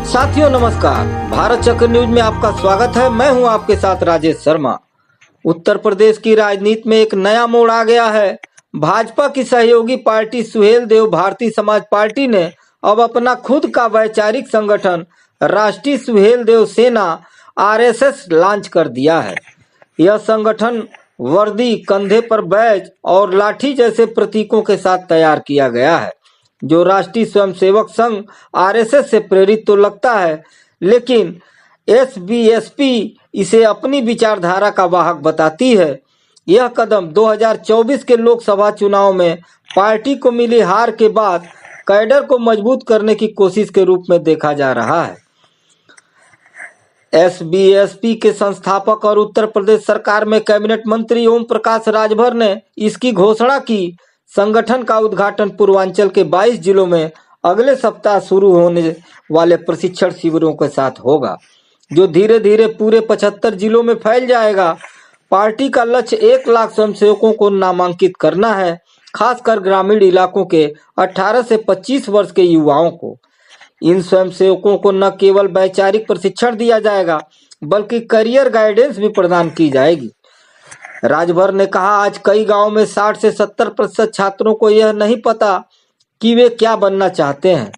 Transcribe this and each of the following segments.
साथियों नमस्कार, भारत चक्र न्यूज में आपका स्वागत है। मैं हूं आपके साथ राजेश शर्मा। उत्तर प्रदेश की राजनीति में एक नया मोड़ आ गया है। भाजपा की सहयोगी पार्टी सुहेल देव भारतीय समाज पार्टी ने अब अपना खुद का वैचारिक संगठन राष्ट्रीय सुहेल देव सेना आरएसएस लॉन्च कर दिया है। यह संगठन वर्दी, कंधे पर बैज और लाठी जैसे प्रतीकों के साथ तैयार किया गया है, जो राष्ट्रीय स्वयंसेवक संघ आरएसएस से प्रेरित तो लगता है, लेकिन एसबीएसपी इसे अपनी विचारधारा का वाहक बताती है। यह कदम 2024 के लोकसभा चुनाव में पार्टी को मिली हार के बाद कैडर को मजबूत करने की कोशिश के रूप में देखा जा रहा है। एसबीएसपी के संस्थापक और उत्तर प्रदेश सरकार में कैबिनेट मंत्री ओम प्रकाश राजभर ने इसकी घोषणा की। संगठन का उद्घाटन पूर्वांचल के 22 जिलों में अगले सप्ताह शुरू होने वाले प्रशिक्षण शिविरों के साथ होगा, जो धीरे धीरे पूरे 75 जिलों में फैल जाएगा। पार्टी का लक्ष्य 1 लाख स्वयंसेवकों को नामांकित करना है, खासकर ग्रामीण इलाकों के 18 से 25 वर्ष के युवाओं को। इन स्वयंसेवकों को न केवल वैचारिक प्रशिक्षण दिया जाएगा, बल्कि करियर गाइडेंस भी प्रदान की जाएगी। राजभर ने कहा, आज कई गांवों में 60 से 70% छात्रों को यह नहीं पता कि वे क्या बनना चाहते हैं।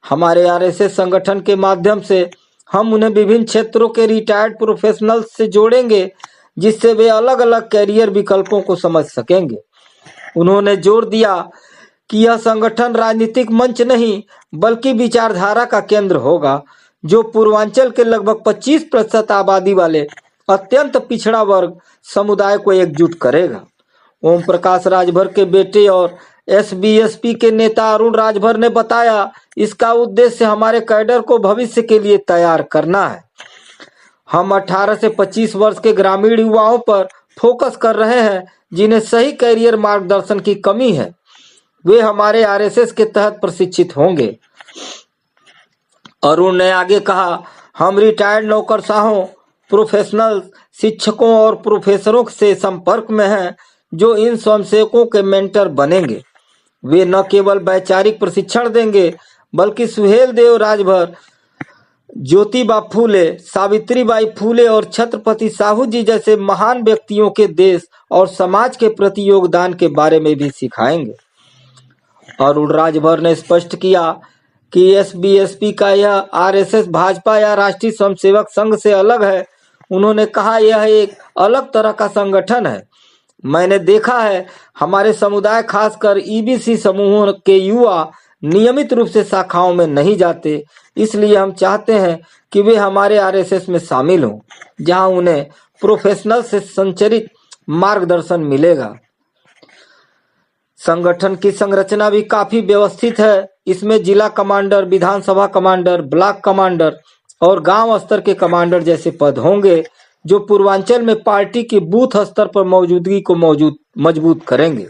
हमारे आरएसएस संगठन के माध्यम से हम उन्हें विभिन्न क्षेत्रों के रिटायर्ड प्रोफेशनल्स से जोड़ेंगे, जिससे वे अलग अलग कैरियर विकल्पों को समझ सकेंगे। उन्होंने जोर दिया कि यह संगठन राजनीतिक मंच नहीं, बल्कि विचारधारा का केंद्र होगा, जो पूर्वांचल के लगभग 25% आबादी वाले अत्यंत पिछड़ा वर्ग समुदाय को एकजुट करेगा। ओम प्रकाश राजभर के बेटे और एसबीएसपी के नेता अरुण राजभर ने बताया, इसका उद्देश्य हमारे कैडर को भविष्य के लिए तैयार करना है। हम 18 से 25 वर्ष के ग्रामीण युवाओं पर फोकस कर रहे हैं, जिन्हें सही कैरियर मार्गदर्शन की कमी है। वे हमारे आरएसएस के तहत प्रशिक्षित होंगे। अरुण ने आगे कहा, हम रिटायर्ड नौकरशाहों, प्रोफेशनल शिक्षकों और प्रोफेसरों से संपर्क में हैं, जो इन स्वयंसेवकों के मेंटर बनेंगे। वे न केवल वैचारिक प्रशिक्षण देंगे, बल्कि सुहेल देव राजभर, ज्योतिबा फूले, सावित्रीबाई फूले और छत्रपति साहू जी जैसे महान व्यक्तियों के देश और समाज के प्रति योगदान के बारे में भी सिखाएंगे। अरुण राजभर ने स्पष्ट किया कि एसबीएसपी का यह आरएसएस भाजपा या राष्ट्रीय स्वयंसेवक संघ से अलग है। उन्होंने कहा, यह एक अलग तरह का संगठन है। मैंने देखा है, हमारे समुदाय, खासकर ईबीसी समूहों के युवा नियमित रूप से शाखाओं में नहीं जाते, इसलिए हम चाहते हैं कि वे हमारे आरएसएस में शामिल हों, जहां उन्हें प्रोफेशनल से संरचित मार्गदर्शन मिलेगा। संगठन की संरचना भी काफी व्यवस्थित है। इसमें जिला कमांडर, विधानसभा कमांडर, ब्लॉक कमांडर और गांव स्तर के कमांडर जैसे पद होंगे, जो पूर्वांचल में पार्टी की बूथ स्तर पर मौजूदगी को मजबूत करेंगे।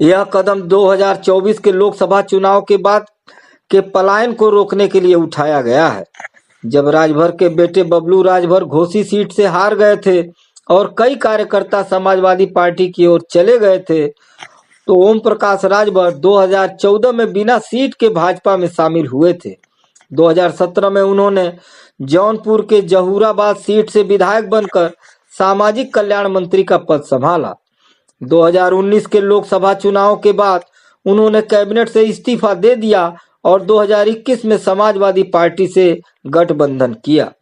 यह कदम 2024 के लोकसभा चुनाव के बाद के पलायन को रोकने के लिए उठाया गया है। जब राजभर के बेटे बबलू राजभर घोसी सीट से हार गए थे और कई कार्यकर्ता समाजवादी पार्टी की ओर चले गए थे, तो ओम प्रकाश राजभर 2014 में बिना सीट के भाजपा में शामिल हुए थे। 2017 में उन्होंने जौनपुर के जहूराबाद सीट से विधायक बनकर सामाजिक कल्याण मंत्री का पद संभाला। 2019 के लोकसभा चुनाव के बाद उन्होंने कैबिनेट से इस्तीफा दे दिया और 2021 में समाजवादी पार्टी से गठबंधन किया।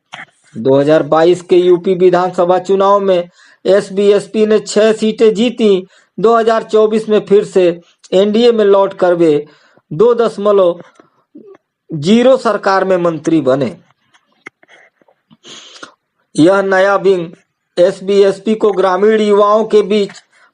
2022 के यूपी विधानसभा चुनाव में एसबीएसपी ने 6 सीटें जीती। 2024 में फिर से एनडीए में लौट कर वे 2.0 सरकार में मंत्री बने। यह नया विंग एसबीएसपी को ग्रामीण युवाओं के बीच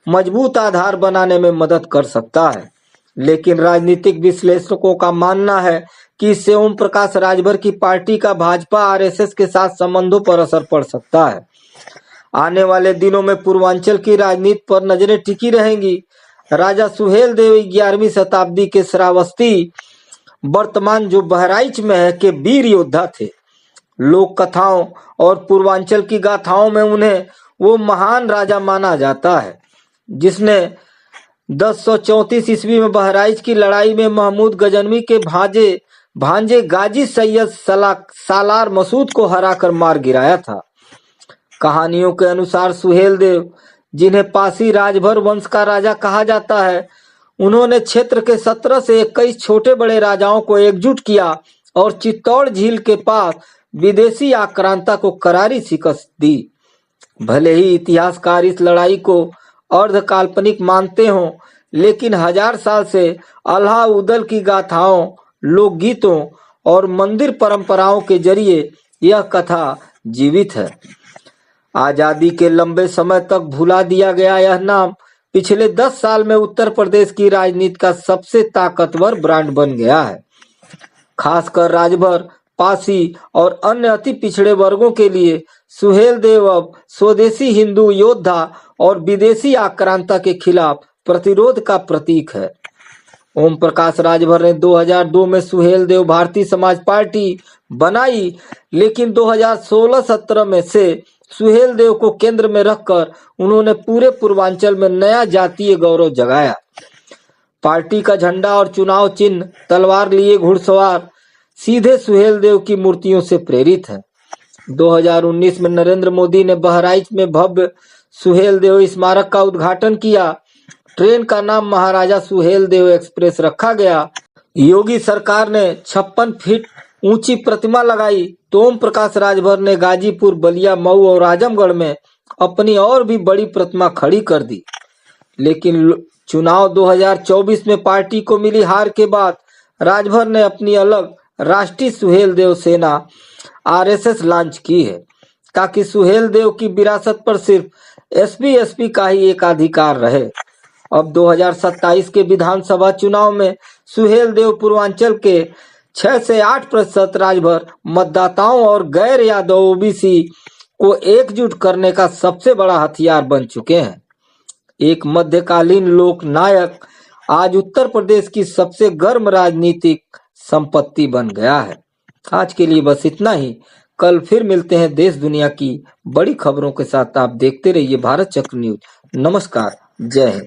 मजबूत आधार बनाने में मदद कर सकता है, लेकिन राजनीतिक विश्लेषकों का मानना है कि इससे ओम प्रकाश राजभर की पार्टी का भाजपा आरएसएस के साथ संबंधों पर असर पड़ सकता है। आने वाले दिनों में पूर्वांचल की राजनीति पर नजरें टिकी रहेंगी। राजा सुहेल देव 11वीं शताब्दी के श्रावस्ती, वर्तमान जो बहराइच में है, के वीर योद्धा थे। लोक कथाओं और पूर्वांचल की गाथाओं में उन्हें वो महान राजा माना जाता है, जिसने 1034 ईस्वी में बहराइच की लड़ाई में महमूद गजनवी के भांजे भांजे गाजी सैयद सालार मसूद को हराकर मार गिराया था। कहानियों के अनुसार सुहेल देव, जिन्हें पासी राजभर वंश का राजा कहा जाता है, उन्होंने क्षेत्र के 17 से 21 छोटे बड़े राजाओं को एकजुट किया और चित्तौड़ झील के पास विदेशी आक्रांता को करारी शिकस्त दी। भले ही इतिहासकार इस लड़ाई को अर्ध काल्पनिक मानते हों, लेकिन 1000 साल से अल्लाह उदल की गाथाओं, लोकगीतों और मंदिर परंपराओं के जरिए यह कथा जीवित है। आजादी के लंबे समय तक भुला दिया गया यह नाम पिछले 10 साल में उत्तर प्रदेश की राजनीति का सबसे ताकतवर ब्रांड बन गया है। खासकर राजभर, पासी और अन्य अति पिछड़े वर्गों के लिए सुहेल देव अब स्वदेशी हिंदू योद्धा और विदेशी आक्रांता के खिलाफ प्रतिरोध का प्रतीक है। ओम प्रकाश राजभर ने 2002 में सुहेल देव भारतीय समाज पार्टी बनाई, लेकिन 2016-17 में से सुहेल देव को केंद्र में रखकर उन्होंने पूरे पूर्वांचल में नया जातीय गौरव जगाया। पार्टी का झंडा और चुनाव चिन्ह तलवार लिए घुड़सवार सीधे सुहेल देव की मूर्तियों से प्रेरित है। 2019 में नरेंद्र मोदी ने बहराइच में भव्य सुहेल देव स्मारक का उद्घाटन किया। ट्रेन का नाम महाराजा सुहेल देव एक्सप्रेस रखा गया। योगी सरकार ने 56 फीट ऊंची प्रतिमा लगाई तो ओम प्रकाश राजभर ने गाजीपुर, बलिया, मऊ और आजमगढ़ में अपनी और भी बड़ी प्रतिमा खड़ी कर दी। लेकिन चुनाव 2024 में पार्टी को मिली हार के बाद राजभर ने अपनी अलग राष्ट्रीय सुहेल देव सेना RSS लॉन्च की है, ताकि सुहेल देव की विरासत पर सिर्फ SPSP का ही एकाधिकार रहे। अब 2027 के विधानसभा चुनाव में सुहेल देव पूर्वांचल के 6 से 8% राजभर मतदाताओं और गैर यादव OBC को एकजुट करने का सबसे बड़ा हथियार बन चुके हैं। एक मध्यकालीन लोक नायक आज उत्तर प्रदेश की सबसे गर्म राजनीतिक संपत्ति बन गया है। आज के लिए बस इतना ही। कल फिर मिलते हैं देश दुनिया की बड़ी खबरों के साथ। आप देखते रहिए भारत चक्र न्यूज। नमस्कार, जय हिंद।